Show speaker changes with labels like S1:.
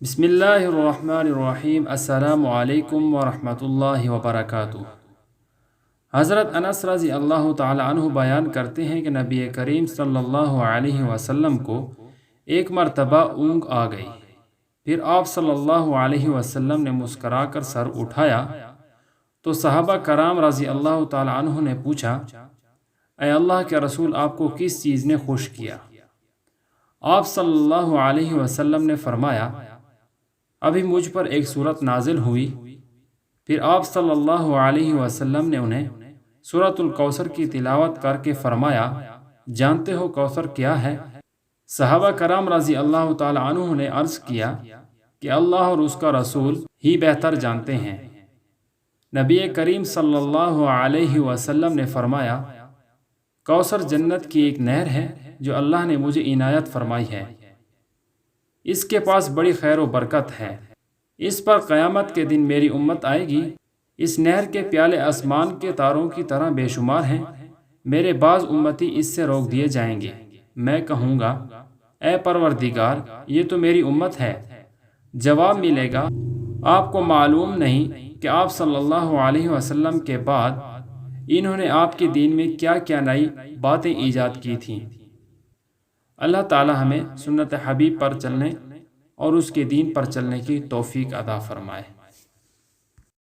S1: بسم اللہ الرحمن الرحیم۔ السلام علیکم ورحمۃ اللہ وبرکاتہ۔ حضرت انس رضی اللہ تعالی عنہ بیان کرتے ہیں کہ نبی کریم صلی اللہ علیہ وسلم کو ایک مرتبہ اونگ آ گئی، پھر آپ صلی اللہ علیہ وسلم نے مسکرا کر سر اٹھایا تو صحابہ کرام رضی اللہ تعالی عنہ نے پوچھا، اے اللہ کے رسول، آپ کو کس چیز نے خوش کیا؟ آپ صلی اللہ علیہ وسلم نے فرمایا، ابھی مجھ پر ایک سورت نازل ہوئی۔ پھر آپ صلی اللہ علیہ وسلم نے انہیں سورۃ الکوثر کی تلاوت کر کے فرمایا، جانتے ہو کوثر کیا ہے؟ صحابہ کرام رضی اللہ تعالی عنہ نے عرض کیا کہ اللہ اور اس کا رسول ہی بہتر جانتے ہیں۔ نبی کریم صلی اللہ علیہ وسلم نے فرمایا، کوثر جنت کی ایک نہر ہے جو اللہ نے مجھے عنایت فرمائی ہے۔ اس کے پاس بڑی خیر و برکت ہے، اس پر قیامت کے دن میری امت آئے گی۔ اس نہر کے پیالے آسمان کے تاروں کی طرح بے شمار ہیں، میرے بعض امتی اس سے روک دیے جائیں گے۔ میں کہوں گا، اے پروردگار، یہ تو میری امت ہے۔ جواب ملے گا، آپ کو معلوم نہیں کہ آپ صلی اللہ علیہ وسلم کے بعد انہوں نے آپ کے دین میں کیا کیا نئی باتیں ایجاد کی تھیں۔ اللہ تعالی ہمیں سنت حبیب پر چلنے اور اس کے دین پر چلنے کی توفیق عطا فرمائے۔